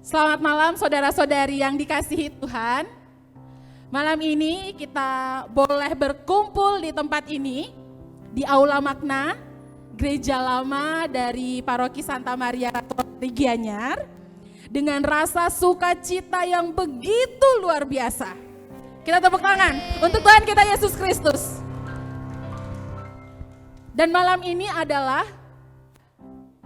Selamat malam saudara-saudari yang dikasihi Tuhan. Malam ini kita boleh berkumpul di tempat ini, di Aula Makna, Gereja Lama dari Paroki Santa Maria Katolik Gianyar, dengan rasa sukacita yang begitu luar biasa. Kita tepuk tangan untuk Tuhan kita Yesus Kristus. Dan malam ini adalah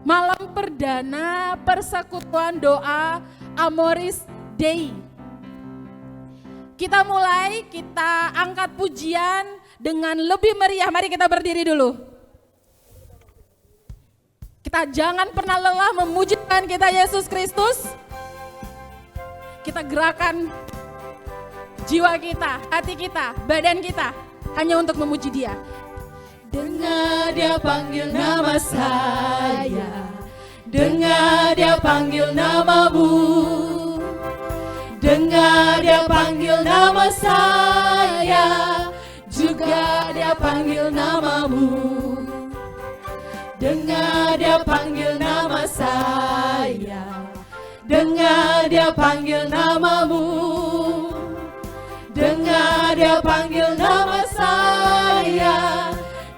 malam perdana persekutuan doa Amoris Dei. Kita mulai, kita angkat pujian dengan lebih meriah. Mari kita berdiri dulu. Kita jangan pernah lelah memuji Tuhan kita Yesus Kristus. Kita gerakan jiwa kita, hati kita, badan kita hanya untuk memuji Dia. Dengar Dia panggil nama saya, dengar Dia panggil namamu, dengar Dia panggil nama saya, juga Dia panggil namamu. Dengar Dia panggil nama saya, dengar Dia panggil namamu, dengar Dia panggil nama saya,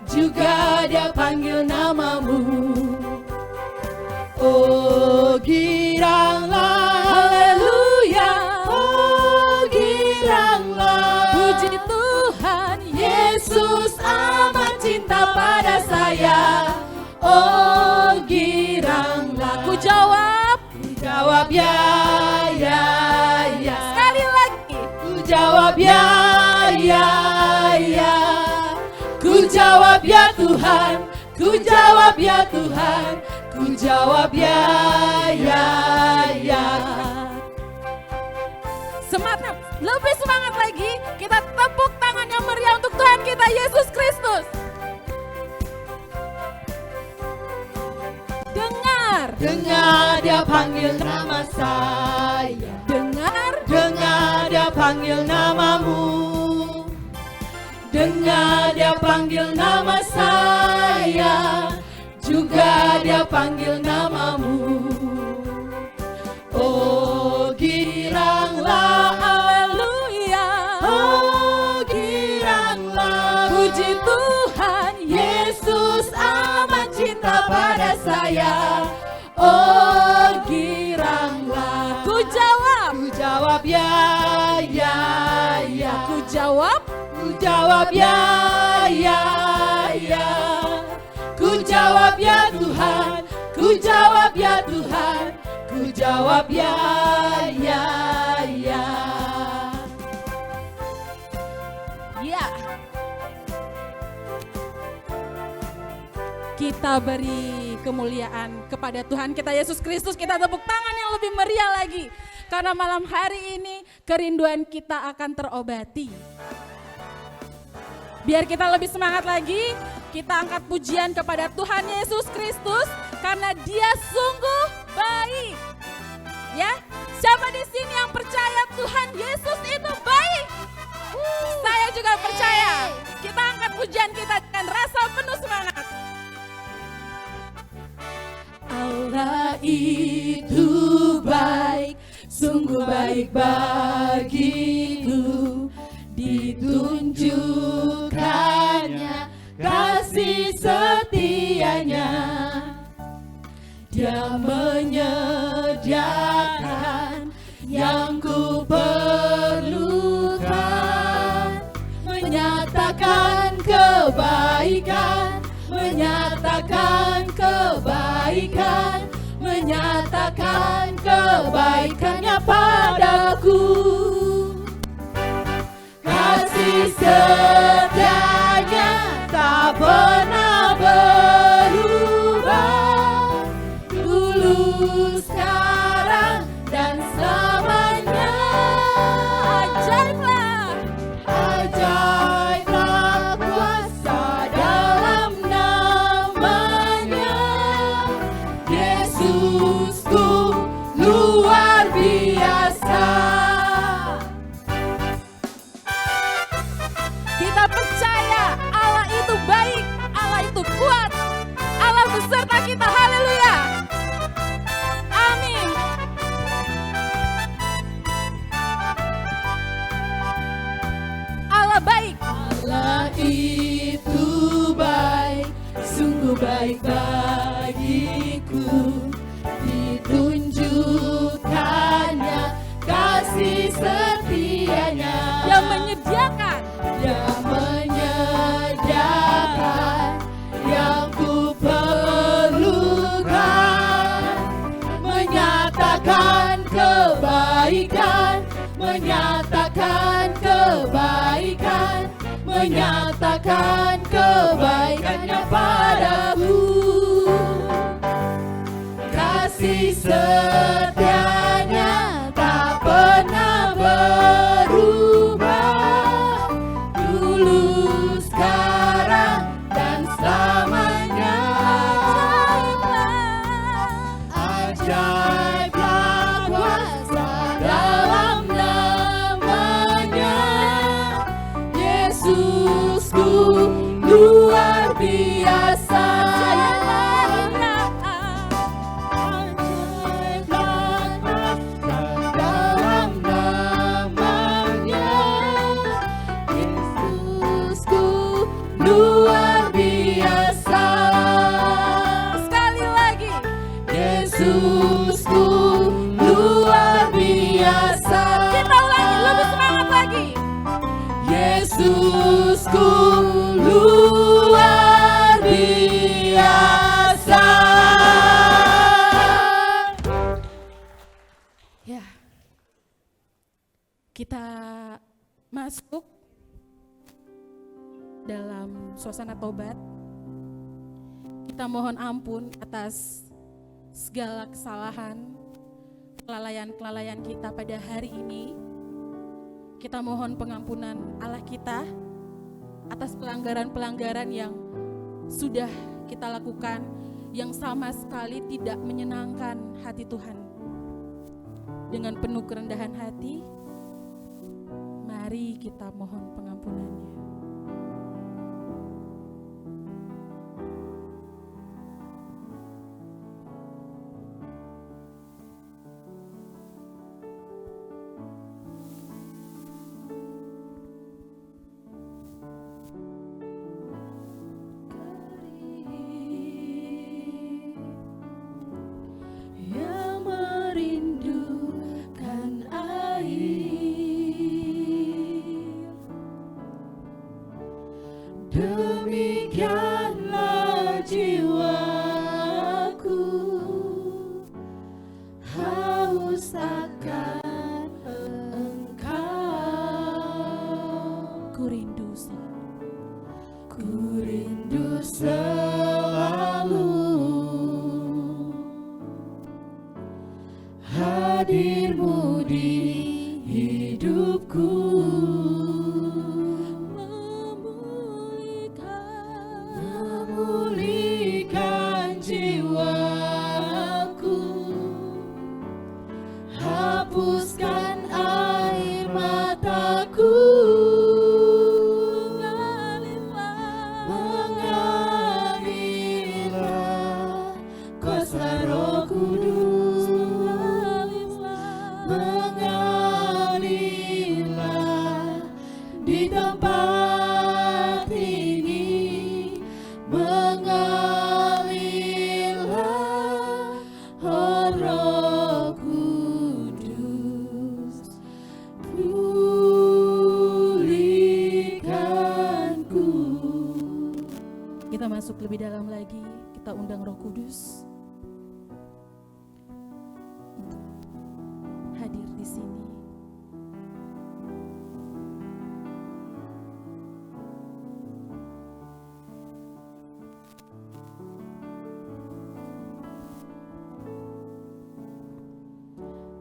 juga Dia panggil namamu. Oh giranglah, haleluya. Oh giranglah, Puji Tuhan, Yesus amat cinta pada saya. Oh giranglah, ku jawab, jawab ya, ya, ya. sekali lagi. Ku jawab ya, ya, ya. Ku jawab ya Tuhan, ku jawab ya Tuhan, ku jawab ya, ya, ya. Semangat, lebih semangat lagi. Kita tepuk tangan yang meriah untuk Tuhan kita Yesus Kristus. Dengar, Dengar Dia panggil nama saya, dengar, dengar Dia panggil namamu, dengar Dia panggil nama saya, juga Dia panggil namamu. Oh giranglah, haleluya. oh giranglah. Puji Tuhan, Yesus amat cinta pada saya. Oh giranglah, ku jawab, ku jawab ya, ya, ya. ku jawab, Ku jawab ya, ya, ya. Ku jawab ya Tuhan, ku jawab ya Tuhan, ku jawab ya, ya, ya. ya. Kita beri kemuliaan kepada Tuhan kita Yesus Kristus. Kita tepuk tangan yang lebih meriah lagi. Karena malam hari ini kerinduan kita akan terobati. Biar kita lebih semangat lagi, kita angkat pujian kepada Tuhan Yesus Kristus karena Dia sungguh baik. Ya, siapa di sini yang percaya Tuhan Yesus itu baik? Saya juga percaya. Kita angkat pujian kita dengan rasa penuh semangat. Allah itu baik, sungguh baik bagiku. Ditunjukkannya kasih setianya, Dia menyediakan yang ku perlukan, menyatakan kebaikan, menyatakan kebaikan, menyatakan kebaikannya padaku. Kasih setianya tak pernah berubah, dulu, sekarang, dan selamanya. Ajaiblah, Ajaiblah kuasa dalam namanya, Yesusku luar biasa. kita baik bagiku, ditunjukkannya kasih setianya. Yang menyediakan, Yang menyediakan yang ku perlukan, menyatakan kebaikan, menyatakan kebaikan, menyatakan kebaikannya padaku. Kasih setianya tak pernah berubah, dulu, sekarang, dan selamanya. Ajaiblah kuasa dalam namanya. Yesusku luar biasa. Ajaiblah kuasa dalam namanya. Yesusku luar biasa. sekali lagi. Yesusku luar biasa. Kita ulangi, lebih semangat lagi. Yesusku luar biasa. Ya, kita masuk dalam suasana tobat. Kita mohon ampun atas segala kesalahan, kelalaian-kelalaian kita pada hari ini. Kita mohon pengampunan Allah kita atas pelanggaran-pelanggaran yang sudah kita lakukan, yang sama sekali tidak menyenangkan hati Tuhan. Dengan penuh kerendahan hati, mari kita mohon pengampunannya. Yang merindukan air, demikianlah jiwaku, haus akan Engkau. Ku rindu selalu. Ku rindu selalu hadir-Mu di hidupku, memulihkan jiwaku, hapuskan air mataku, mengalirlah kuasa Roh Kudus, mengalirlah di tempat ini, mengalirlah oh Roh Kudus, pulihkanku. Kita masuk lebih dalam lagi, kita undang Roh Kudus hadir di sini.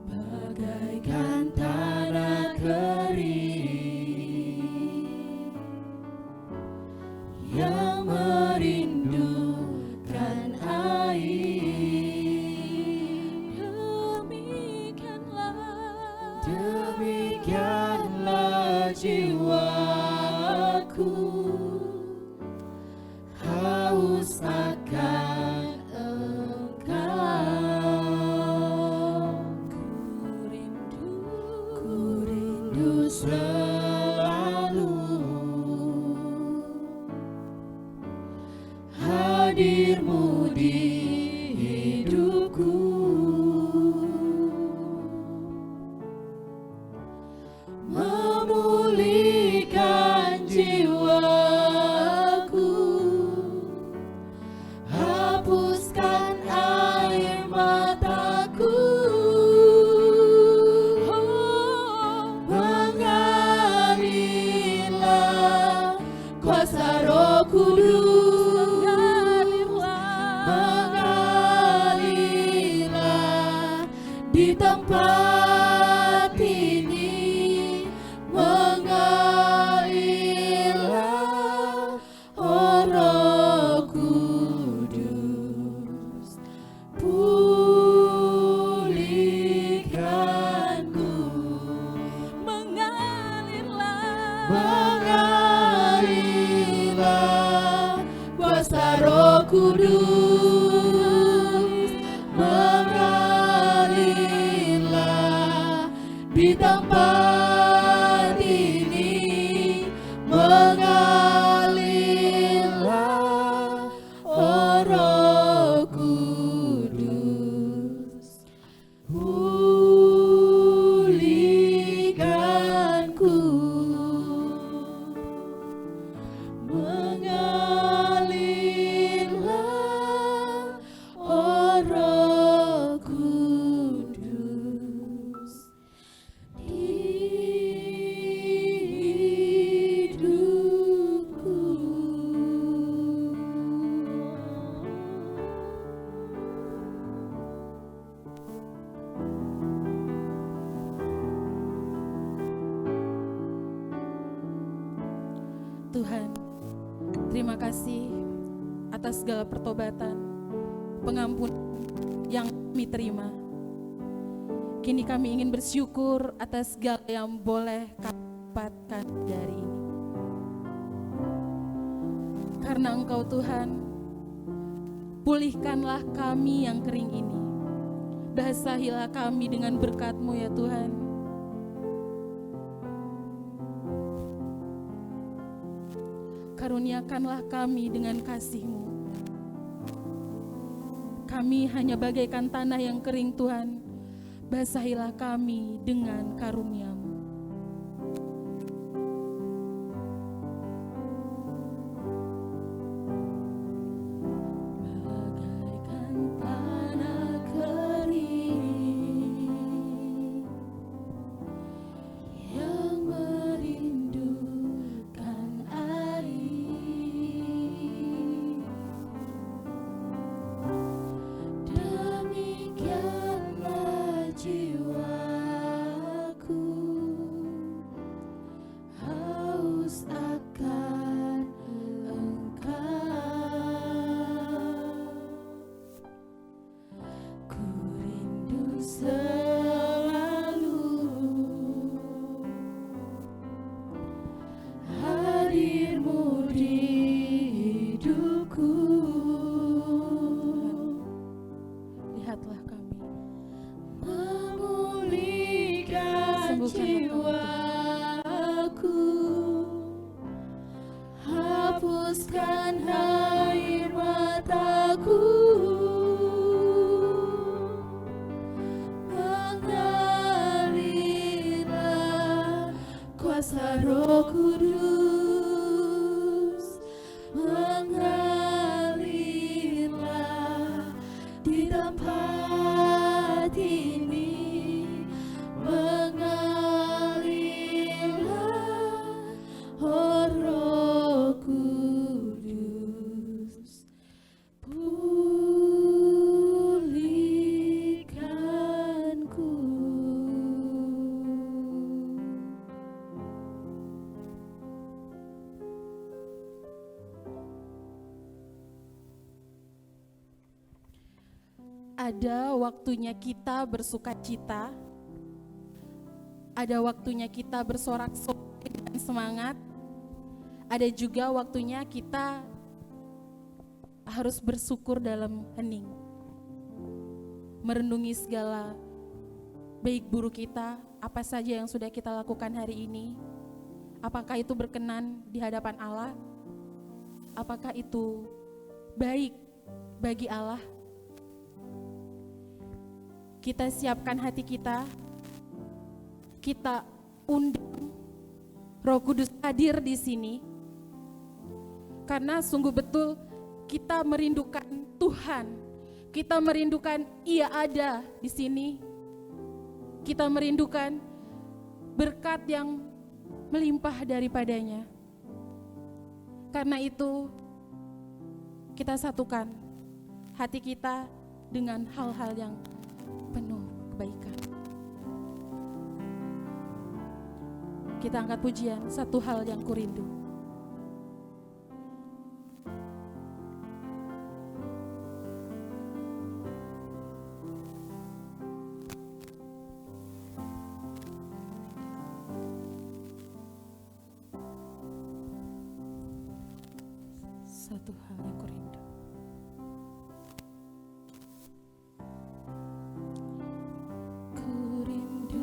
Bagaikan tanah kering yang merindukan air, demikianlah jiwaku, haus akan Engkau. Ku rindu selalu hadir tempat ini mengalirlah, oh Roh Kudus, pulihkanku. Mengalirlah kuasa Roh Kudus, mengalirlah di tempat ini, mengalirlah, oh Roh Kudus, pulihkanku. Mengalirlah, oh Roh Kudus, di hidupku. Tuhan, terima kasih atas segala pertobatan, pengampunan yang kami terima. Kini kami ingin bersyukur atas segala yang boleh kami dapatkan dari ini. Karena Engkau Tuhan, pulihkanlah kami yang kering ini. Basahilah kami dengan berkat-Mu ya Tuhan. Karuniakanlah kami dengan kasih-Mu. Kami hanya bagaikan tanah yang kering Tuhan. Basahilah kami dengan karunia-Mu. Bagaikan tanah kering yang merindukan air, demikianlah jiwaku haus akan Engkau. Ku rindu selalu hadir-Mu di hidupku. Lihatlah kami, memulihkan jiwaku, hapuskan air mataku, mengalirlah kuasa Roh Kudus, mengalirlah di tempat ini, mengalirlah, oh Roh Kudus, pulihkanku. Ada waktunya kita bersukacita, ada waktunya kita bersorak-sorai dengan semangat, ada juga waktunya kita harus bersyukur dalam hening, merenungi segala baik buruk kita, apa saja yang sudah kita lakukan hari ini, apakah itu berkenan di hadapan Allah, apakah itu baik bagi Allah. Kita siapkan hati kita, kita undang Roh Kudus hadir di sini, karena sungguh betul kita merindukan Tuhan, kita merindukan Ia ada di sini, kita merindukan berkat yang melimpah daripadanya. Karena itu kita satukan hati kita dengan hal-hal yang penuh kebaikan. Kita angkat pujian, satu hal yang kurindu. Satu hal yang kurindu. Kurindu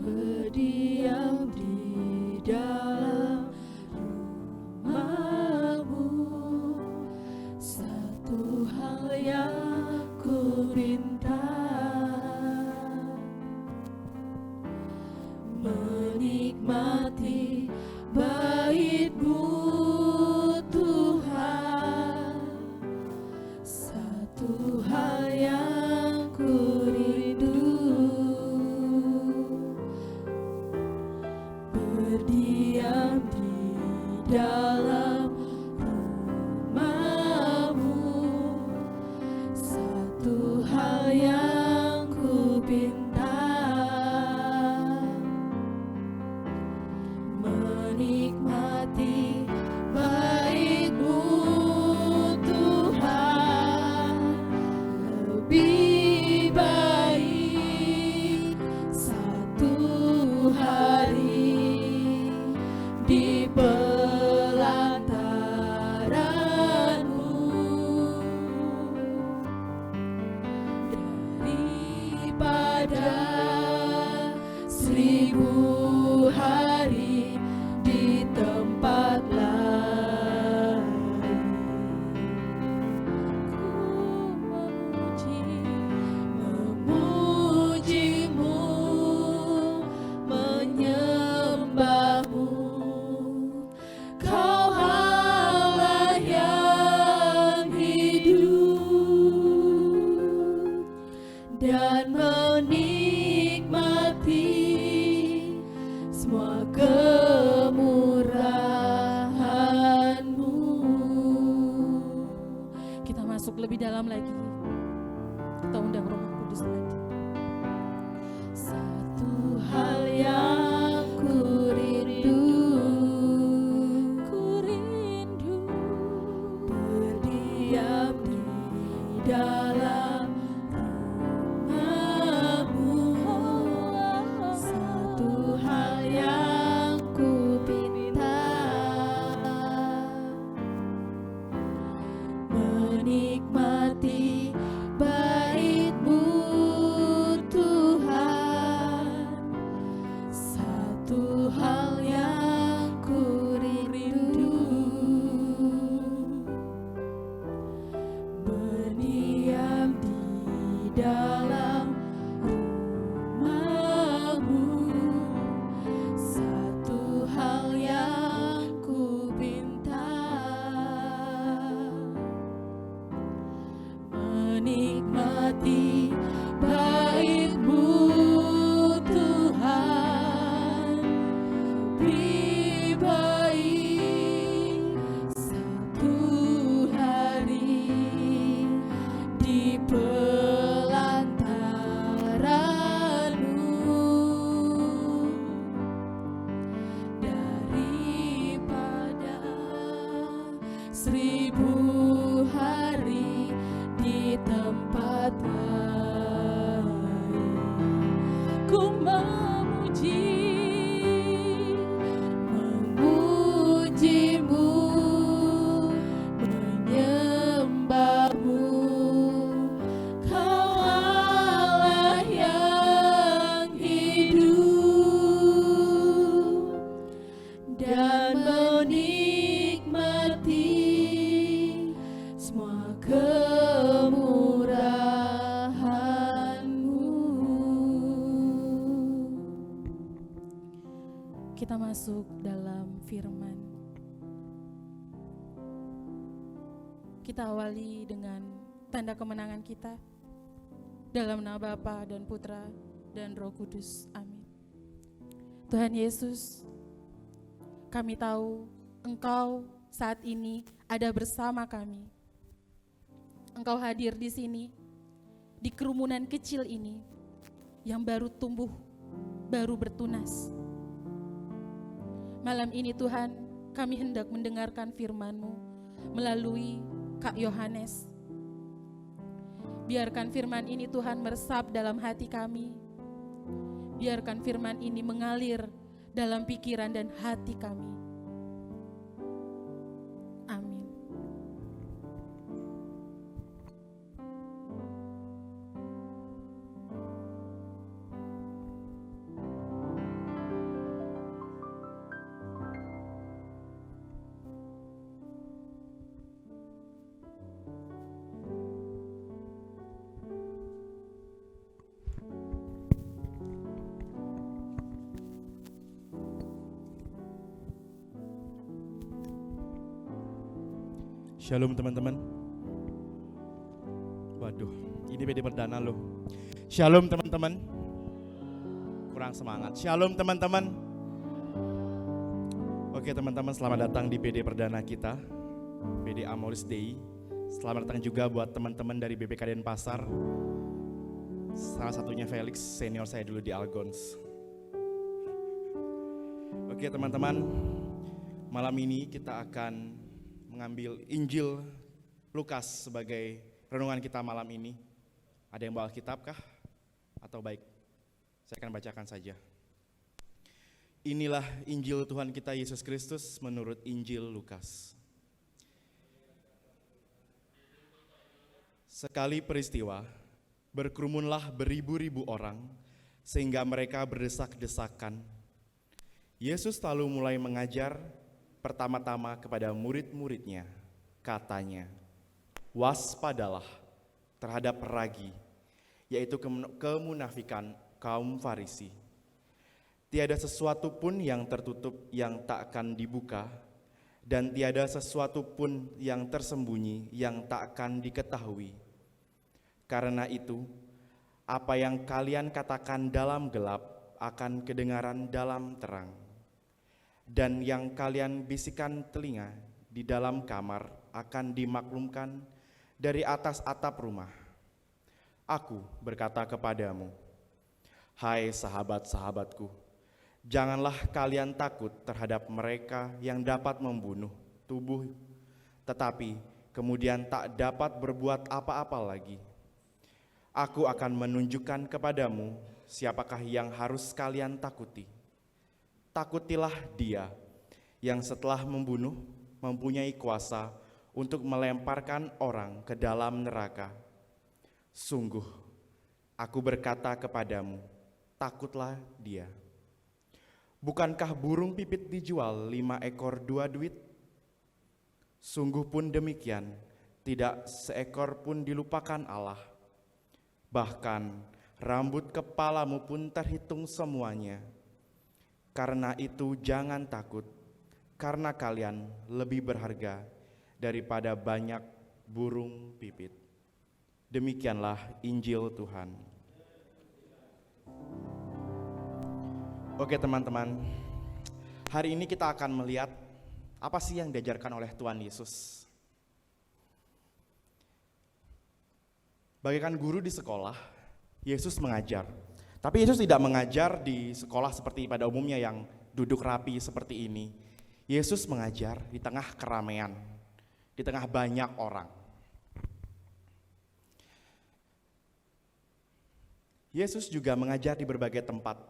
berdiam di dalam rumah-Mu. Satu hal yang ku minta, menikmati bait-Mu Tuhan. Satu hal yang ku rindu, berdiam di dalam rumah-Mu. Satu hal yang ku pinta, menikmati bait-Mu Tuhan. Lebih baik satu hari di pelantaran-Mu daripada 1000 hari di tempat lain. Ku memuji-Mu, menyembah-Mu. Kau Allah yang hidup dan menikmati semua kemurahan-Mu. Kita masuk lebih dalam lagi. Kita undang Roh Kudus lagi. Satu hal yang ku rindu, berdiam di dalam rumah-Mu. Satu hal yang ku pinta, menikmati bait-Mu Tuhan. Satu hal yang ku rindu, berdiam di dalam rumah-Mu. Satu hal yang ku pinta, menikmati bait-Mu Tuhan. Lebih baik satu hari di pelantaran-Mu daripada 1000 hari di tempat lain. Ku memuji-Mu, menyembah-Mu. Kau Allah yang hidup dan menikmati semua kemurahan-Mu. Kita masuk dalam firman. Kita awali dengan tanda kemenangan kita. Dalam nama Bapa dan Putra dan Roh Kudus. Amin. Tuhan Yesus, kami tahu Engkau saat ini ada bersama kami. Engkau hadir di sini, di kerumunan kecil ini, yang baru tumbuh, baru bertunas. Malam ini Tuhan, kami hendak mendengarkan firman-Mu melalui Kak Yohanes. Biarkan firman ini Tuhan meresap dalam hati kami. Biarkan firman ini mengalir dalam pikiran dan hati kami. Amin. Shalom teman-teman. Waduh, ini PD perdana loh. Shalom teman-teman. Kurang semangat. Shalom teman-teman. Oke teman-teman, selamat datang di PD perdana kita, PD Amoris Dei. Selamat datang juga buat teman-teman dari BPK Denpasar. Salah satunya Felix, senior saya dulu di Algons. Oke teman-teman, malam ini kita akan mengambil Injil Lukas sebagai renungan kita malam ini. Ada yang bawa Alkitab kah? Atau baik, saya akan bacakan saja. Inilah Injil Tuhan kita Yesus Kristus menurut Injil Lukas. Sekali peristiwa, berkerumunlah beribu-ribu orang sehingga mereka berdesak-desakan. Yesus lalu mulai mengajar pertama-tama kepada murid-muridnya, katanya, waspadalah terhadap ragi, yaitu kemunafikan kaum Farisi. Tiada sesuatu pun yang tertutup yang tak akan dibuka, dan tiada sesuatu pun yang tersembunyi yang tak akan diketahui. Karena itu, apa yang kalian katakan dalam gelap akan kedengaran dalam terang. Dan yang kalian bisikan telinga di dalam kamar akan dimaklumkan dari atas atap rumah. Aku berkata kepadamu, hai sahabat-sahabatku, janganlah kalian takut terhadap mereka yang dapat membunuh tubuh, tetapi kemudian tak dapat berbuat apa-apa lagi. Aku akan menunjukkan kepadamu siapakah yang harus kalian takuti. Takutilah dia yang setelah membunuh mempunyai kuasa untuk melemparkan orang ke dalam neraka. Sungguh, aku berkata kepadamu, takutlah dia. Bukankah burung pipit dijual 5 ekor 2 duit? Sungguh pun demikian, tidak seekor pun dilupakan Allah. Bahkan rambut kepalamu pun terhitung semuanya. Karena itu jangan takut, karena kalian lebih berharga daripada banyak burung pipit. Demikianlah Injil Tuhan. Oke teman-teman, hari ini kita akan melihat apa sih yang diajarkan oleh Tuhan Yesus. Bagaikan guru di sekolah, Yesus mengajar. Tapi Yesus tidak mengajar di sekolah seperti pada umumnya yang duduk rapi seperti ini. Yesus mengajar di tengah keramaian, di tengah banyak orang. Yesus juga mengajar di berbagai tempat.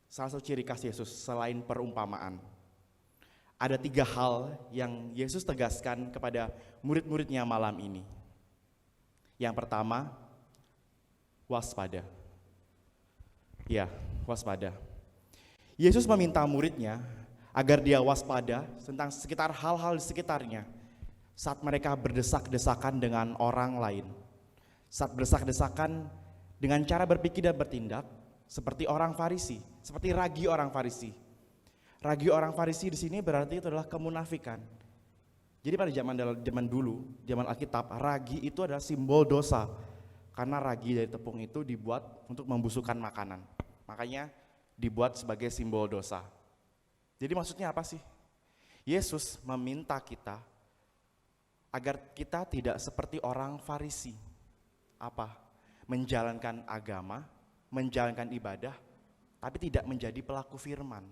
Salah satu ciri khas Yesus selain perumpamaan. Ada 3 hal yang Yesus tegaskan kepada murid-muridnya malam ini. Yang pertama, waspada. Ya, waspada. Yesus meminta muridnya agar dia waspada tentang sekitar hal-hal di sekitarnya saat mereka berdesak-desakan dengan orang lain. Saat berdesak-desakan dengan cara berpikir dan bertindak seperti orang Farisi, seperti ragi orang Farisi. Ragi orang Farisi di sini berarti itu adalah kemunafikan. Jadi pada zaman dulu, zaman Alkitab, ragi itu adalah simbol dosa. Karena ragi dari tepung itu dibuat untuk membusukkan makanan. Makanya dibuat sebagai simbol dosa. Jadi maksudnya apa sih? Yesus meminta kita agar kita tidak seperti orang Farisi. Apa? Menjalankan agama menjalankan ibadah, tapi tidak menjadi pelaku firman.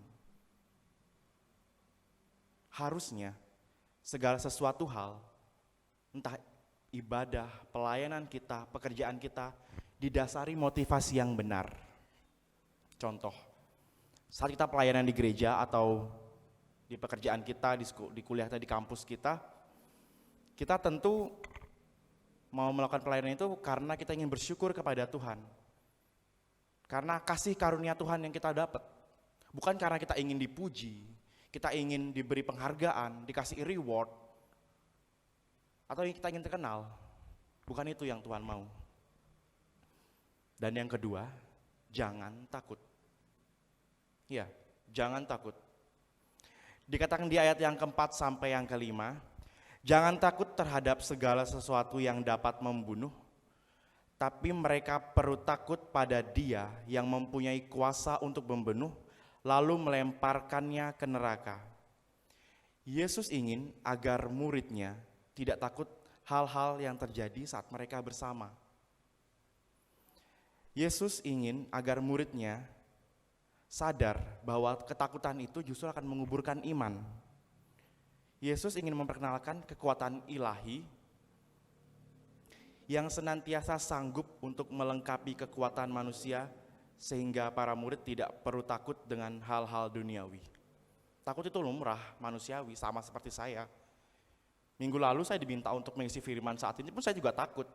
Harusnya segala sesuatu hal, entah ibadah, pelayanan kita, pekerjaan kita, didasari motivasi yang benar. Contoh, saat kita pelayanan di gereja atau di pekerjaan kita, di kuliah kita, di kampus kita tentu mau melakukan pelayanan itu karena kita ingin bersyukur kepada Tuhan. Karena kasih karunia Tuhan yang kita dapat. Bukan karena kita ingin dipuji, kita ingin diberi penghargaan, dikasih reward, atau kita ingin terkenal. Bukan itu yang Tuhan mau. Dan yang kedua, jangan takut. Ya, jangan takut. Dikatakan di ayat yang keempat sampai yang kelima, jangan takut terhadap segala sesuatu yang dapat membunuh, tapi mereka perlu takut pada Dia yang mempunyai kuasa untuk membunuh, lalu melemparkannya ke neraka. Yesus ingin agar muridnya tidak takut hal-hal yang terjadi saat mereka bersama. Yesus ingin agar muridnya sadar bahwa ketakutan itu justru akan menguburkan iman. Yesus ingin memperkenalkan kekuatan ilahi yang senantiasa sanggup untuk melengkapi kekuatan manusia sehingga para murid tidak perlu takut dengan hal-hal duniawi. Takut itu lumrah, manusiawi, sama seperti saya. Minggu lalu saya diminta untuk mengisi firman, saat ini pun saya juga takut.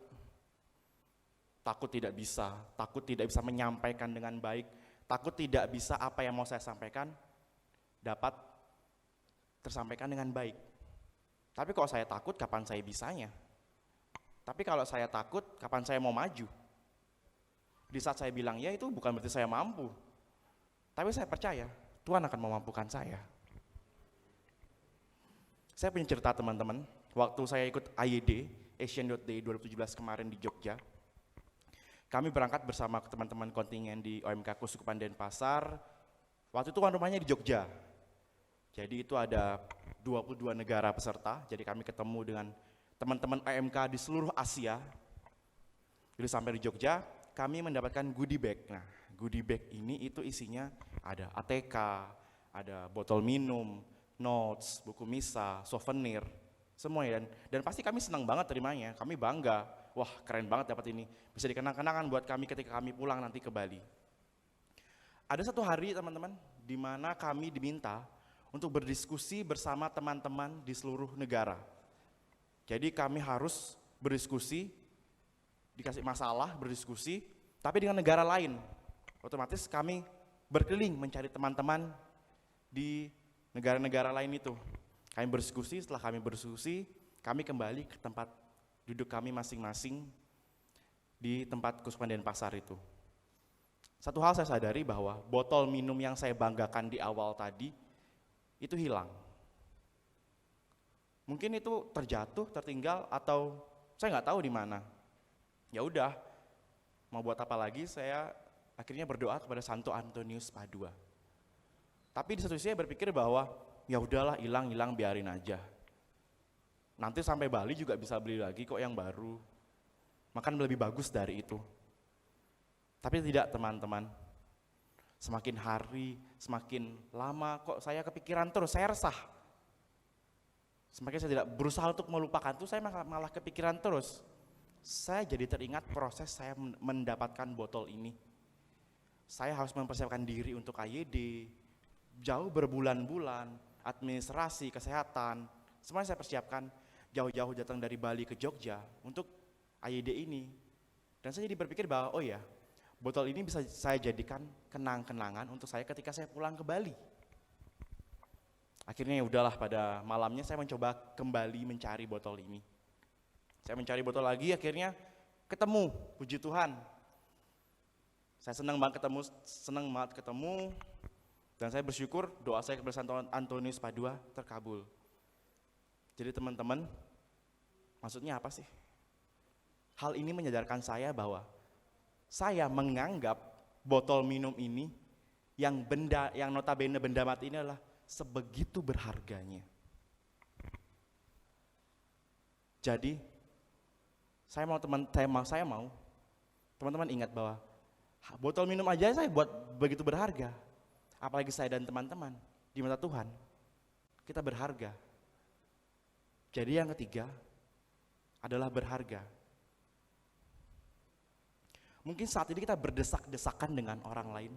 Takut tidak bisa menyampaikan dengan baik, takut tidak bisa apa yang mau saya sampaikan dapat tersampaikan dengan baik. Tapi kalau saya takut, kapan saya bisanya? Tapi kalau saya takut, kapan saya mau maju? Di saat saya bilang ya, itu bukan berarti saya mampu. Tapi saya percaya Tuhan akan memampukan saya. Saya punya cerita teman-teman, waktu saya ikut AYD, Asian Youth Day 2017 kemarin di Jogja, kami berangkat bersama teman-teman kontingen di OMK Kuskupan Denpasar. Waktu itu tuan rumahnya di Jogja. Jadi itu ada 22 negara peserta, jadi kami ketemu dengan teman-teman OMK di seluruh Asia. Jadi sampai di Jogja, kami mendapatkan goodie bag. Nah, goodie bag ini itu isinya ada ATK, ada botol minum, notes, buku misa, souvenir, semuanya. Dan pasti kami senang banget terimanya, kami bangga. Wah, keren banget dapat ini. Bisa dikenang-kenangan buat kami ketika kami pulang nanti ke Bali. Ada satu hari teman-teman, di mana kami diminta untuk berdiskusi bersama teman-teman di seluruh negara. Jadi kami harus berdiskusi, dikasih masalah, berdiskusi, tapi dengan negara lain. Otomatis kami berkeliling mencari teman-teman di negara-negara lain itu. Kami berdiskusi, setelah kami berdiskusi, kami kembali ke tempat duduk kami masing-masing di tempat Kuskupan Denpasar itu. Satu hal saya sadari bahwa botol minum yang saya banggakan di awal tadi itu hilang. Mungkin itu terjatuh, tertinggal, atau saya nggak tahu di mana. Ya udah, mau buat apa lagi? Saya akhirnya berdoa kepada Santo Antonius Padua. Tapi di satu sisi saya berpikir bahwa ya udahlah, hilang biarin aja. Nanti sampai Bali juga bisa beli lagi kok yang baru. Makan lebih bagus dari itu. Tapi tidak teman-teman. Semakin hari, semakin lama kok saya kepikiran terus, saya resah. Semakin saya tidak berusaha untuk melupakan itu, saya malah kepikiran terus. Saya jadi teringat proses saya mendapatkan botol ini. Saya harus mempersiapkan diri untuk AYD, jauh berbulan-bulan, administrasi, kesehatan, semuanya saya persiapkan, jauh-jauh datang dari Bali ke Jogja untuk AYD ini. Dan saya jadi berpikir bahwa oh ya, botol ini bisa saya jadikan kenang-kenangan untuk saya ketika saya pulang ke Bali. Akhirnya ya udahlah, pada malamnya saya mencoba kembali mencari botol ini. Saya mencari botol lagi, akhirnya ketemu, puji Tuhan. Saya senang banget ketemu, dan saya bersyukur doa saya kepada Santo Antonius Padua terkabul. Jadi teman-teman, maksudnya apa sih? Hal ini menyadarkan saya bahwa saya menganggap botol minum ini yang notabene benda mati ini adalah sebegitu berharganya. Jadi saya mau teman-teman ingat bahwa Botol minum aja saya buat begitu berharga. Apalagi saya dan teman-teman, di mata Tuhan, kita berharga. Jadi yang ketiga adalah berharga. Mungkin saat ini kita berdesak-desakan dengan orang lain.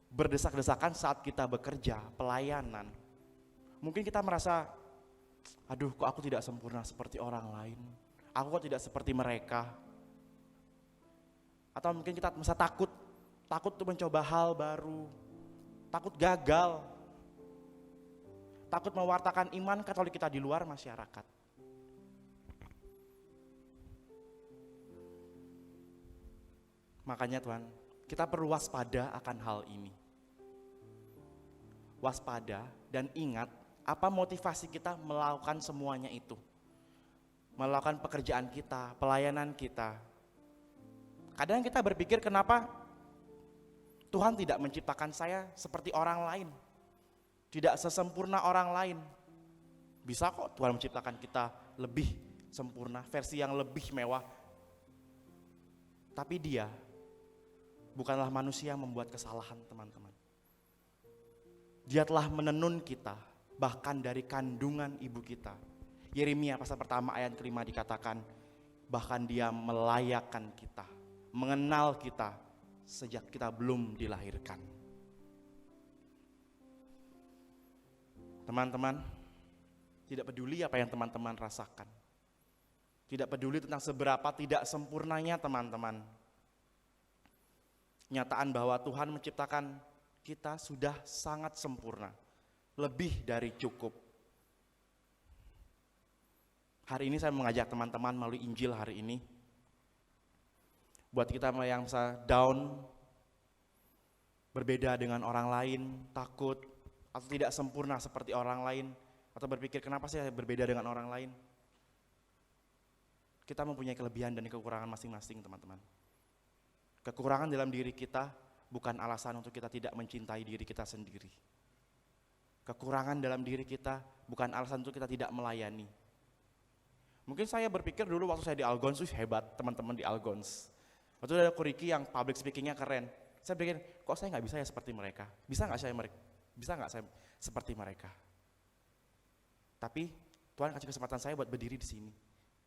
Berdesak-desakan saat kita bekerja, pelayanan. Mungkin kita merasa, aduh kok aku tidak sempurna seperti orang lain. Aku kok tidak seperti mereka. Atau mungkin kita merasa takut untuk mencoba hal baru. Takut gagal. Takut mewartakan iman Katolik kita di luar masyarakat. Makanya Tuhan, kita perlu waspada akan hal ini. Waspada dan ingat apa motivasi kita melakukan semuanya itu. Melakukan pekerjaan kita, pelayanan kita. Kadang kita berpikir kenapa Tuhan tidak menciptakan saya seperti orang lain. Tidak sesempurna orang lain. Bisa kok Tuhan menciptakan kita lebih sempurna, versi yang lebih mewah. Tapi Dia bukanlah manusia yang membuat kesalahan, teman-teman. Dia telah menenun kita, bahkan dari kandungan ibu kita. Yeremia pasal pertama ayat kelima dikatakan, bahkan Dia melayakkan kita, mengenal kita sejak kita belum dilahirkan. Teman-teman, tidak peduli apa yang teman-teman rasakan. Tidak peduli tentang seberapa tidak sempurnanya teman-teman. Nyataan bahwa Tuhan menciptakan kita sudah sangat sempurna, lebih dari cukup. Hari ini saya mengajak teman-teman melalui Injil hari ini, buat kita yang bisa down, berbeda dengan orang lain, takut, atau tidak sempurna seperti orang lain, atau berpikir kenapa sih saya berbeda dengan orang lain. Kita mempunyai kelebihan dan kekurangan masing-masing, teman-teman. Kekurangan dalam diri kita bukan alasan untuk kita tidak mencintai diri kita sendiri. Kekurangan dalam diri kita bukan alasan untuk kita tidak melayani. Mungkin saya berpikir dulu waktu saya di Algons, hebat teman-teman di Algons. Waktu ada Kuriki yang public speakingnya keren. Saya pikir, kok saya nggak bisa ya seperti mereka? Bisa nggak saya seperti mereka? Tapi Tuhan kasih kesempatan saya buat berdiri di sini,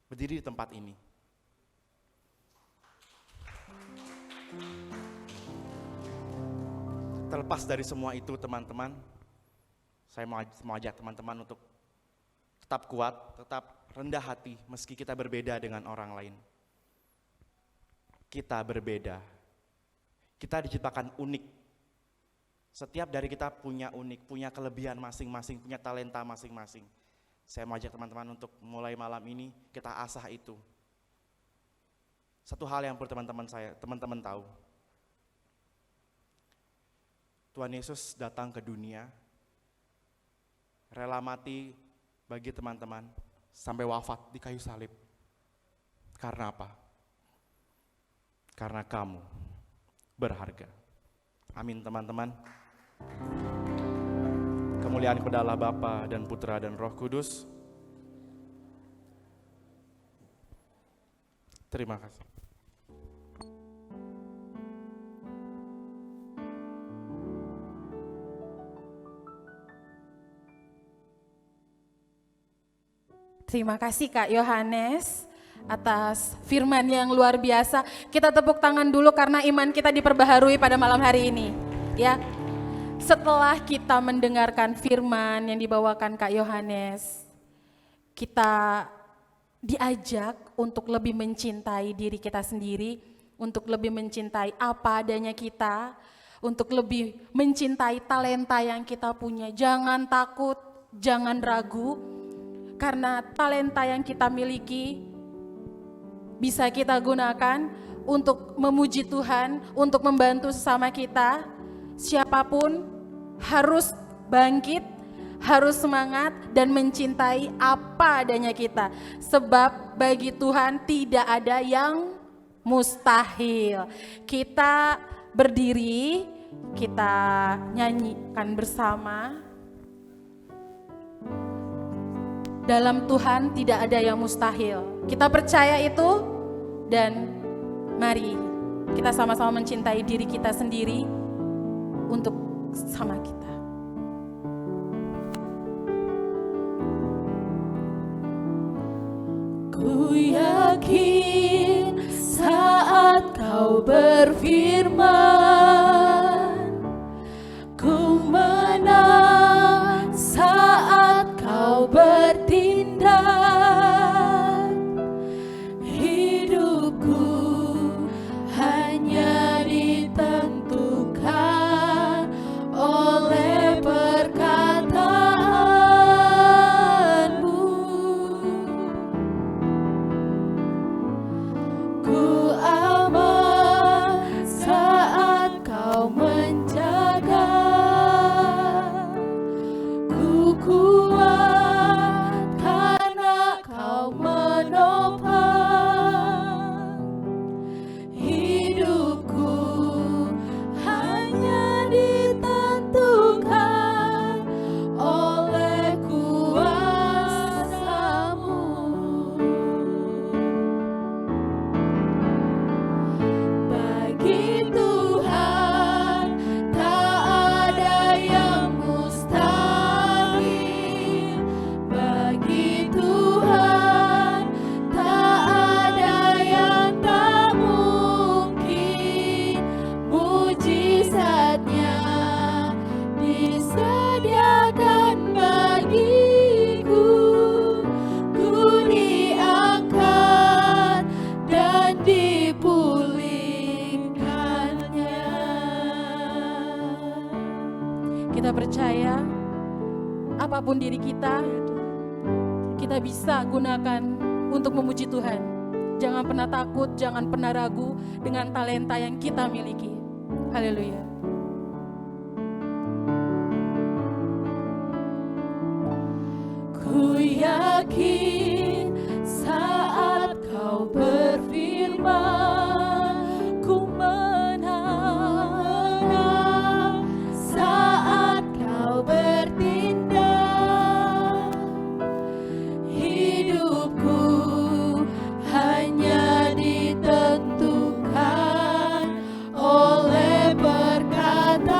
berdiri di tempat ini. Terlepas dari semua itu teman-teman, saya mau ajak teman-teman untuk tetap kuat, tetap rendah hati meski kita berbeda dengan orang lain. Kita berbeda, kita diciptakan unik. Setiap dari kita punya unik, punya kelebihan masing-masing, punya talenta masing-masing. Saya mau ajak teman-teman untuk mulai malam ini kita asah itu. Satu hal yang perlu teman-teman tahu. Tuhan Yesus datang ke dunia, rela mati bagi teman-teman, sampai wafat di kayu salib. Karena apa? Karena kamu berharga. Amin teman-teman. Kemuliaan kepada Allah Bapa dan Putra dan Roh Kudus. Terima kasih. Terima kasih Kak Yohanes atas firman yang luar biasa. Kita tepuk tangan dulu karena iman kita diperbaharui pada malam hari ini. Ya, setelah kita mendengarkan firman yang dibawakan Kak Yohanes, kita diajak untuk lebih mencintai diri kita sendiri, untuk lebih mencintai apa adanya kita, untuk lebih mencintai talenta yang kita punya. Jangan takut, jangan ragu. Karena talenta yang kita miliki bisa kita gunakan untuk memuji Tuhan, untuk membantu sesama kita. Siapapun harus bangkit, harus semangat dan mencintai apa adanya kita. Sebab bagi Tuhan tidak ada yang mustahil. Kita berdiri, kita nyanyikan bersama. Dalam Tuhan tidak ada yang mustahil. Kita percaya itu dan mari kita sama-sama mencintai diri kita sendiri untuk sama kita. Ku yakin saat kau berfirman, ku menang saat kau bertindak. Hidupku hanya ditentukan oleh perkataanmu. Ku aman saat kau menjaga, ku kuat karena kau menopang. Hidupku hanya ditentukan oleh kuasa-Mu. Bagi Tuhan tak ada yang mustahil. Bagi Tuhan tak ada yang tak mungkin. Mujizatnya disediakan bagiku. Ku diangkat dan dipulihkannya. Kita percaya apapun diri kita bisa gunakan untuk memuji Tuhan. Jangan pernah takut, jangan pernah ragu dengan talenta yang kita miliki. Haleluya. Ku yakin saat kau berfirman, ku menang saat kau bertindak. Hidupku hanya ditentukan oleh perkataanmu.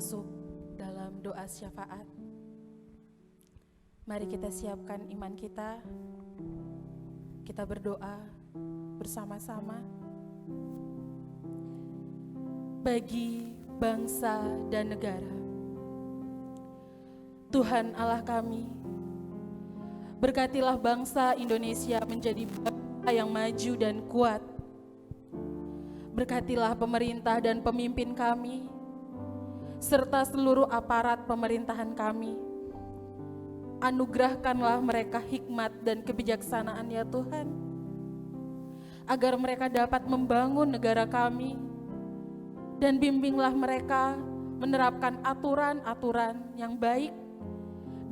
masuk dalam doa syafaat. Mari kita siapkan iman kita. Kita berdoa bersama-sama bagi bangsa dan negara. Tuhan Allah kami, berkatilah bangsa Indonesia menjadi bangsa yang maju dan kuat. Berkatilah pemerintah dan pemimpin kami, serta seluruh aparat pemerintahan kami. Anugerahkanlah mereka hikmat dan kebijaksanaan ya Tuhan, agar mereka dapat membangun negara kami, dan bimbinglah mereka menerapkan aturan-aturan yang baik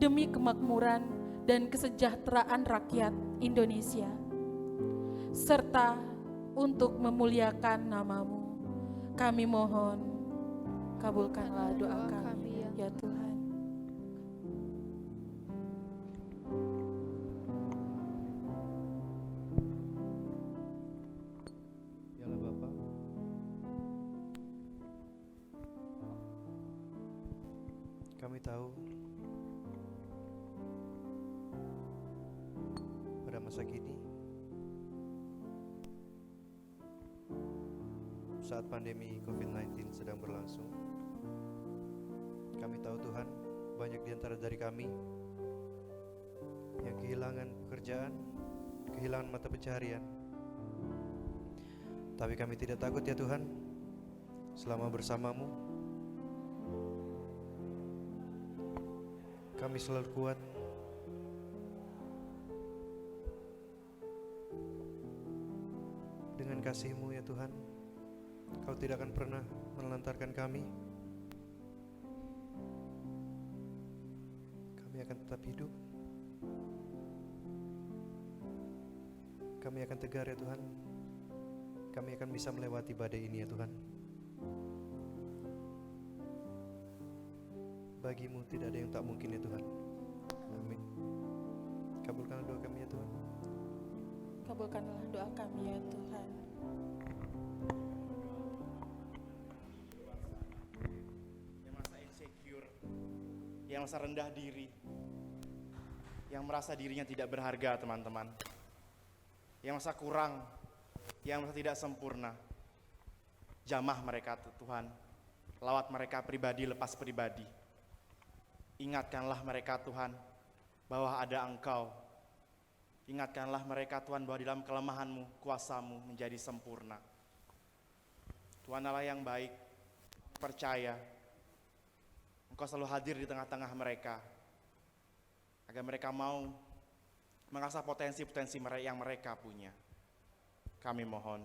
demi kemakmuran dan kesejahteraan rakyat Indonesia, serta untuk memuliakan nama-Mu. Kami mohon, kabulkanlah doa kami ya Tuhan. Yalah Bapak, kami tahu pada masa kini, saat pandemi COVID-19 sedang berlangsung, kami tahu Tuhan, banyak di antara dari kami yang kehilangan pekerjaan, kehilangan mata pencaharian. Tapi kami tidak takut ya Tuhan, selama bersama-Mu, kami selalu kuat. Dengan kasih-Mu ya Tuhan, Kau tidak akan pernah menelantarkan kami. Kami akan tetap hidup. Kami akan tegar ya Tuhan. Kami akan bisa melewati badai ini ya Tuhan. Bagi-Mu tidak ada yang tak mungkin ya Tuhan. Amin. Kabulkanlah doa kami ya Tuhan. Kabulkanlah doa kami ya Tuhan. Yang merasa insecure, yang merasa rendah diri, yang merasa dirinya tidak berharga teman-teman, yang merasa kurang, yang merasa tidak sempurna. Jamah mereka Tuhan, lawat mereka pribadi lepas pribadi. Ingatkanlah mereka Tuhan, bahwa ada Engkau. Ingatkanlah mereka Tuhan, bahwa di dalam kelemahan-Mu, kuasa-Mu menjadi sempurna. Tuhan Allah yang baik, percaya Engkau selalu hadir di tengah-tengah mereka, agar mereka mau mengasah potensi-potensi yang mereka punya. Kami mohon,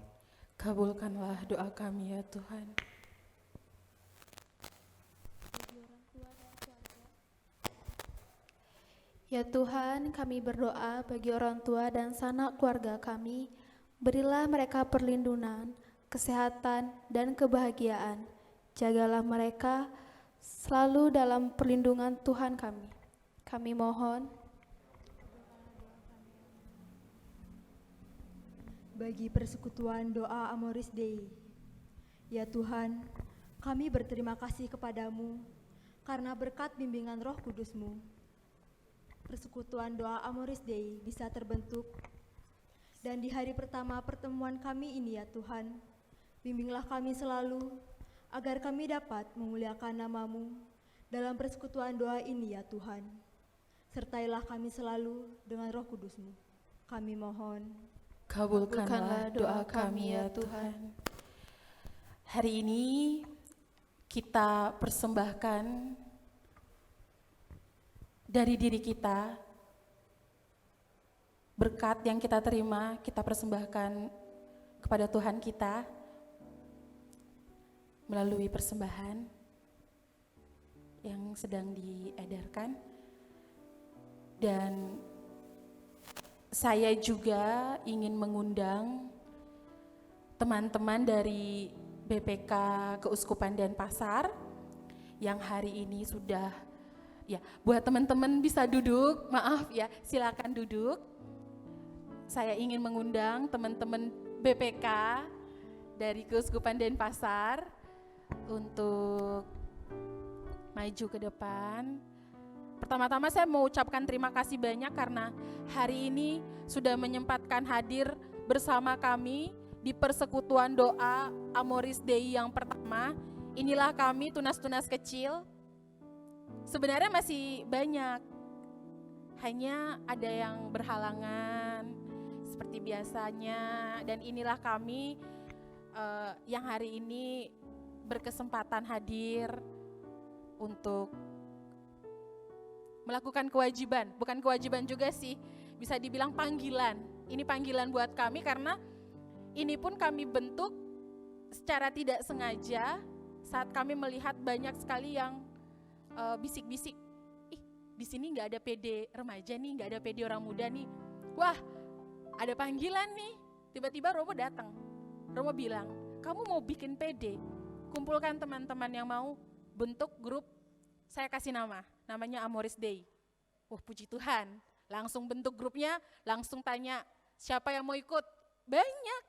Kabulkanlah doa kami ya Tuhan. Ya Tuhan, kami berdoa bagi orang tua dan sanak keluarga kami, berilah mereka perlindungan, kesehatan, dan kebahagiaan. Jagalah mereka selalu dalam perlindungan Tuhan kami. Kami mohon, bagi persekutuan doa Amoris Dei. Ya Tuhan, kami berterima kasih kepadamu karena berkat bimbingan Roh Kudus-Mu, persekutuan doa Amoris Dei bisa terbentuk. Dan di hari pertama pertemuan kami ini ya Tuhan, bimbinglah kami selalu agar kami dapat memuliakan nama-Mu dalam persekutuan doa ini ya Tuhan. Sertailah kami selalu dengan Roh Kudus-Mu. Kami mohon, Kabulkanlah doa kami ya Tuhan. Hari ini kita persembahkan dari diri kita, berkat yang kita terima kita persembahkan kepada Tuhan kita melalui persembahan yang sedang diedarkan. Dan saya juga ingin mengundang teman-teman dari BPK Keuskupan Denpasar yang hari ini sudah, ya, buat teman-teman bisa duduk, maaf ya, silakan duduk. Saya ingin mengundang teman-teman BPK dari Keuskupan Denpasar untuk maju ke depan. Pertama-tama saya mau ucapkan terima kasih banyak karena hari ini sudah menyempatkan hadir bersama kami di persekutuan doa Amoris Dei yang pertama. Inilah kami tunas-tunas kecil. Sebenarnya masih banyak, hanya ada yang berhalangan seperti biasanya. Dan inilah kami yang hari ini berkesempatan hadir untuk melakukan kewajiban, bukan kewajiban juga sih, bisa dibilang panggilan. Ini panggilan buat kami karena ini pun kami bentuk secara tidak sengaja saat kami melihat banyak sekali yang bisik-bisik, ih di sini nggak ada PD remaja nih, nggak ada PD orang muda nih. Wah, ada panggilan nih. Tiba-tiba Romo datang. Romo bilang, kamu mau bikin PD, kumpulkan teman-teman yang mau bentuk grup. Saya kasih namanya Amoris Dei. Wah, puji Tuhan, langsung bentuk grupnya, langsung tanya siapa yang mau ikut. Banyak.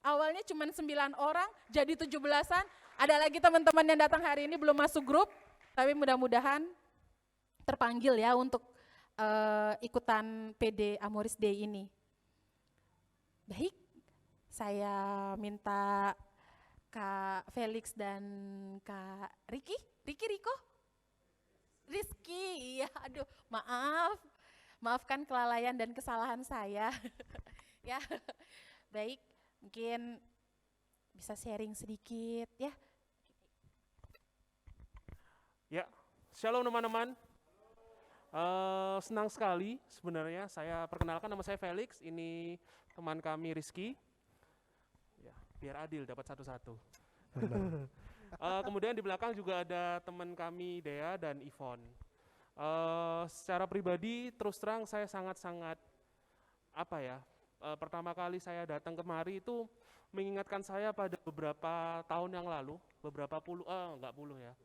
Awalnya cuma 9 orang, jadi 17-an. Ada lagi teman-teman yang datang hari ini belum masuk grup, tapi mudah-mudahan terpanggil ya untuk ikutan PD Amoris Dei ini. Baik, saya minta Kak Felix dan Kak Riko? Rizky, iya, aduh, maafkan kelalaian dan kesalahan saya. Ya, baik, mungkin bisa sharing sedikit ya. Ya, shalom teman-teman. Senang sekali sebenarnya. Saya perkenalkan, nama saya Felix. Ini teman kami Rizky. Ya, biar adil dapat satu-satu. Kemudian di belakang juga ada teman kami Dea dan Yvonne. Secara pribadi terus terang saya sangat-sangat pertama kali saya datang kemari itu mengingatkan saya pada beberapa tahun yang lalu,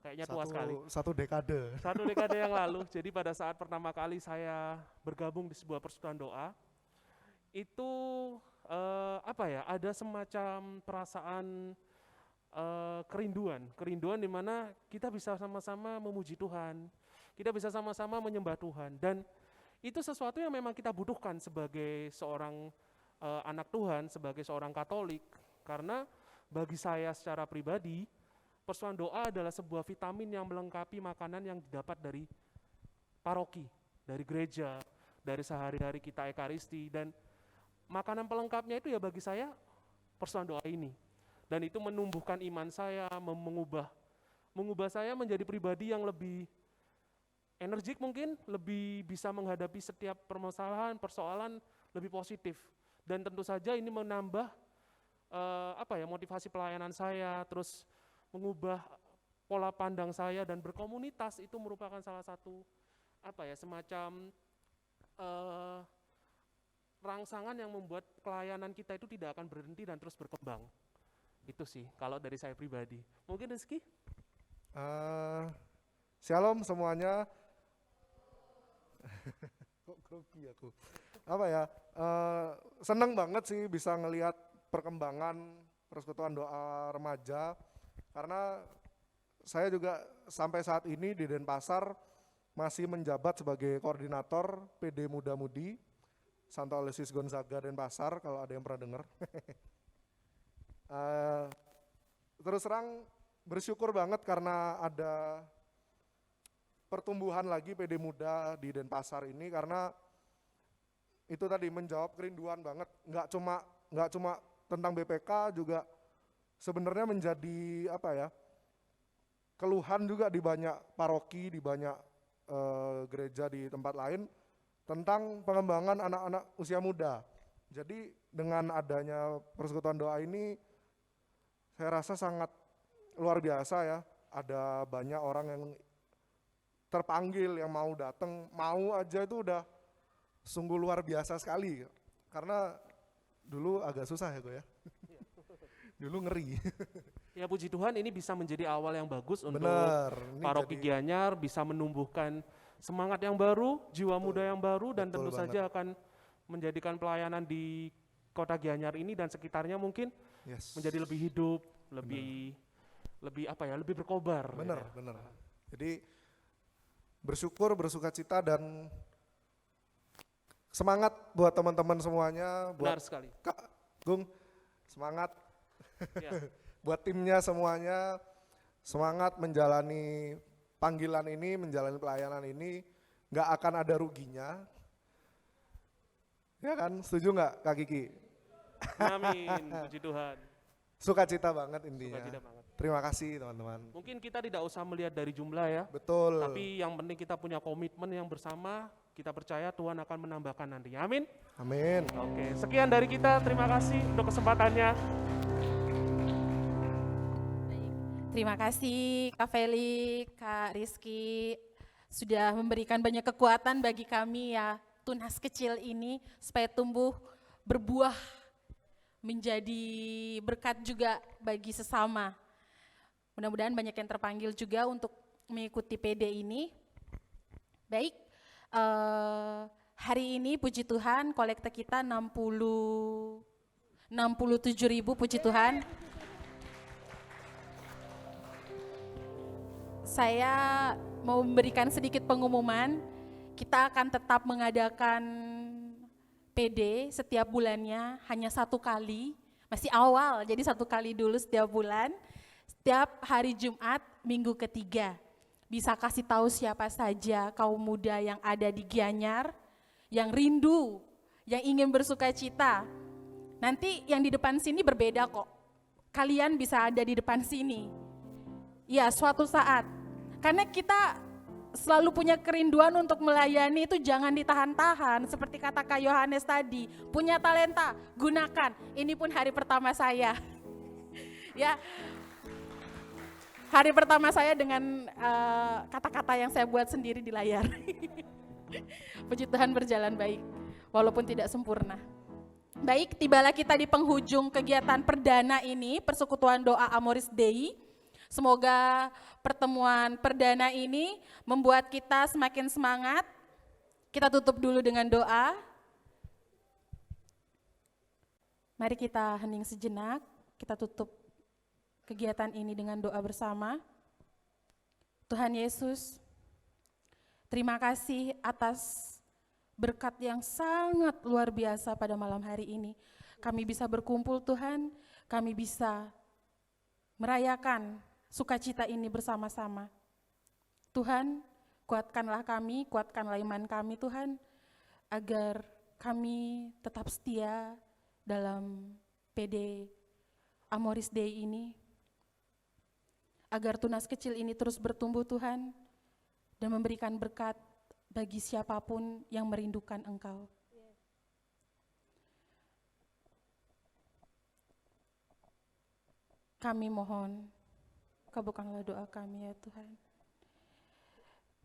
kayaknya tua sekali. Satu dekade. Satu dekade yang lalu. Jadi pada saat pertama kali saya bergabung di sebuah persekutuan doa, itu ada semacam perasaan kerinduan di mana kita bisa sama-sama memuji Tuhan, kita bisa sama-sama menyembah Tuhan, dan itu sesuatu yang memang kita butuhkan sebagai seorang anak Tuhan, sebagai seorang Katolik, karena bagi saya secara pribadi, persekutuan doa adalah sebuah vitamin yang melengkapi makanan yang didapat dari paroki, dari gereja, dari sehari-hari kita ekaristi, dan makanan pelengkapnya itu ya bagi saya persekutuan doa ini. Dan itu menumbuhkan iman saya, mengubah saya menjadi pribadi yang lebih energik mungkin, lebih bisa menghadapi setiap persoalan lebih positif. Dan tentu saja ini menambah motivasi pelayanan saya, terus mengubah pola pandang saya, dan berkomunitas itu merupakan salah satu semacam rangsangan yang membuat pelayanan kita itu tidak akan berhenti dan terus berkembang. Itu sih kalau dari saya pribadi. Mungkin Rizky? Shalom semuanya. Kok grogi aku? Seneng banget sih bisa ngelihat perkembangan persekutuan doa remaja, karena saya juga sampai saat ini di Denpasar masih menjabat sebagai koordinator PD Muda Mudi Santo Aloysius Gonzaga Denpasar, kalau ada yang pernah dengar. Terus terang bersyukur banget karena ada pertumbuhan lagi PD Muda di Denpasar ini, karena itu tadi menjawab kerinduan banget, nggak cuma tentang BPK, juga sebenarnya menjadi keluhan juga di banyak paroki, di banyak gereja di tempat lain tentang pengembangan anak-anak usia muda. Jadi dengan adanya persekutuan doa ini, saya rasa sangat luar biasa ya. Ada banyak orang yang terpanggil, yang mau datang, mau aja itu udah sungguh luar biasa sekali. Karena dulu agak susah ya gue ya. Dulu ngeri. Ya puji Tuhan, ini bisa menjadi awal yang bagus untuk paroki jadi Gianyar, bisa menumbuhkan semangat yang baru, jiwa muda yang baru, dan tentu saja akan menjadikan pelayanan di kota Gianyar ini dan sekitarnya mungkin menjadi lebih hidup, lebih berkobar. Benar. Jadi bersyukur, bersukacita, dan semangat buat teman-teman semuanya, buat Benar sekali. Kak Gung, semangat Ya. buat timnya semuanya, semangat menjalani panggilan ini, menjalani pelayanan ini, nggak akan ada ruginya. Ya kan, setuju nggak Kak Kiki? Amin, puji Tuhan. Sukacita banget intinya. Sukacita banget. Terima kasih teman-teman. Mungkin kita tidak usah melihat dari jumlah ya, Betul. tapi yang penting kita punya komitmen yang bersama, kita percaya Tuhan akan menambahkan nantinya. Amin. Amin. Oke, sekian dari kita. Terima kasih untuk kesempatannya. Terima kasih Kak Feli, Kak Rizky sudah memberikan banyak kekuatan bagi kami ya, tunas kecil ini supaya tumbuh berbuah menjadi berkat juga bagi sesama. Mudah-mudahan banyak yang terpanggil juga untuk mengikuti PD ini. Baik, hari ini puji Tuhan kolekte kita 67.000, puji Tuhan. Saya mau memberikan sedikit pengumuman, kita akan tetap mengadakan PD setiap bulannya, hanya 1 kali, masih awal, jadi 1 kali dulu setiap bulan, setiap hari Jumat, minggu ketiga. Bisa kasih tahu siapa saja kaum muda yang ada di Gianyar, yang rindu, yang ingin bersukacita. Nanti yang di depan sini berbeda kok, kalian bisa ada di depan sini. Ya, suatu saat. Karena kita selalu punya kerinduan untuk melayani, itu jangan ditahan-tahan. Seperti kata Kak Yohanes tadi, punya talenta, gunakan. Ini pun hari pertama saya. Ya, hari pertama saya dengan kata-kata yang saya buat sendiri di layar. Puji Tuhan berjalan baik, walaupun tidak sempurna. Baik, tibalah kita di penghujung kegiatan perdana ini, Persekutuan Doa Amoris Dei. Semoga pertemuan perdana ini membuat kita semakin semangat. Kita tutup dulu dengan doa. Mari kita hening sejenak, kita tutup kegiatan ini dengan doa bersama. Tuhan Yesus, terima kasih atas berkat yang sangat luar biasa pada malam hari ini. Kami bisa berkumpul Tuhan, kami bisa merayakan sukacita ini bersama-sama. Tuhan, kuatkanlah kami, kuatkanlah iman kami Tuhan, agar kami tetap setia dalam PD Amoris Dei ini, agar tunas kecil ini terus bertumbuh Tuhan, dan memberikan berkat bagi siapapun yang merindukan Engkau. Kami mohon, kabulkanlah doa kami ya Tuhan.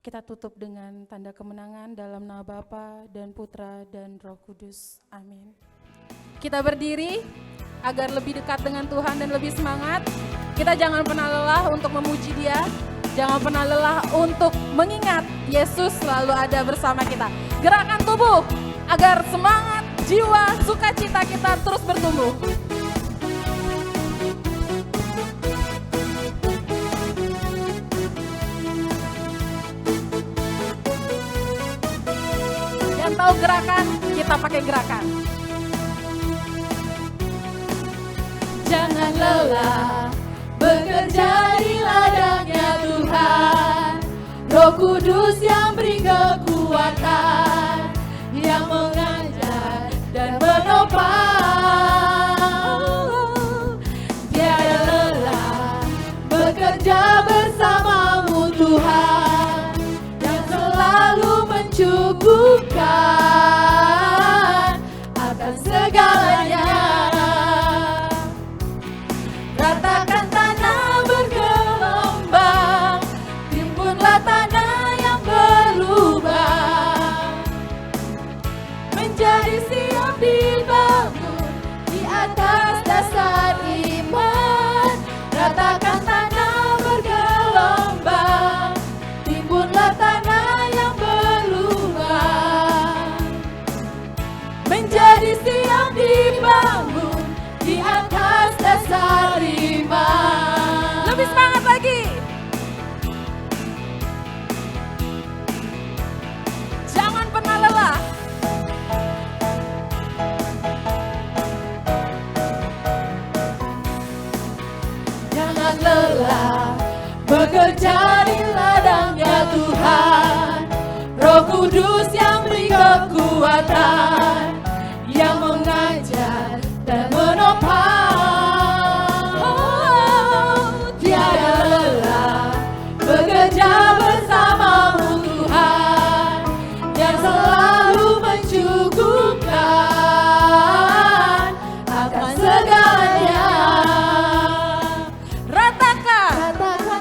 Kita tutup dengan tanda kemenangan dalam nama Bapa dan Putra dan Roh Kudus. Amin. Kita berdiri agar lebih dekat dengan Tuhan dan lebih semangat. Kita jangan pernah lelah untuk memuji Dia. Jangan pernah lelah untuk mengingat Yesus selalu ada bersama kita. Gerakan tubuh agar semangat, jiwa, sukacita kita terus bertumbuh. Yang tahu gerakan, kita pakai gerakan. Jangan lelah bekerja di ladangnya Tuhan. Roh Kudus yang beri kekuatan, yang mengajar dan menopang. Tiada lelah bekerja bersamamu Tuhan, yang selalu mencukupkan akan segalanya. Ratakan tanah bergelombang, timbunlah tanah yang berlubang. bekerja di ladangnya Tuhan. Roh Kudus yang beri kekuatan, yang mengajar dan menopang. Tiada lelah bekerja bersamamu Tuhan, yang selalu mencukupkan akan segalanya. Ratakan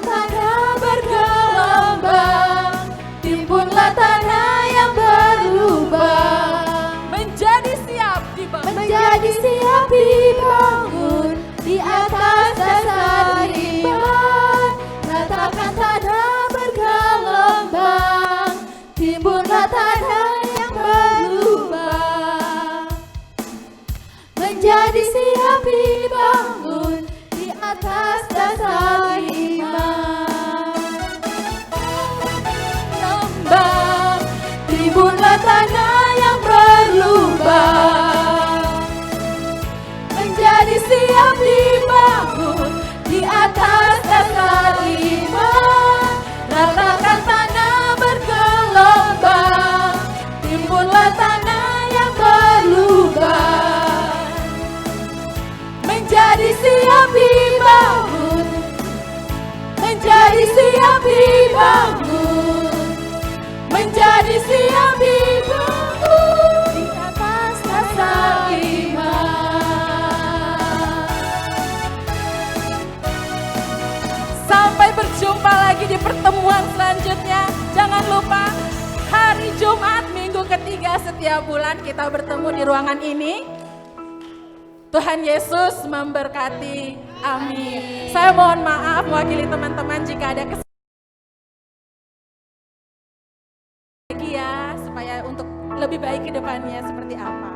Tanah bergelombang, timbunlah tanah yang berlubang, menjadi siap dibangun. menjadi siap dibangun di atas dasar iman. Ratakan tanah bergelombang, timbunlah tanah yang berlubang, menjadi siap dibangun di atas dasar iman. Lembang, timbunlah tanah yang berlubang, menjadi siap dibangun di atas dasar iman. Ratakan tanah bergelombang, timbunlah tanah yang berlubang, menjadi siap dibangun, menjadi siap dibangun, menjadi siap dibangun di atas dasar iman. Sampai berjumpa lagi di pertemuan selanjutnya. Jangan lupa hari Jumat minggu ketiga setiap bulan kita bertemu di ruangan ini. Tuhan Yesus memberkati. Amin. Saya mohon maaf mewakili teman-teman jika ada kesalahan ya, supaya untuk lebih baik ke depannya seperti apa.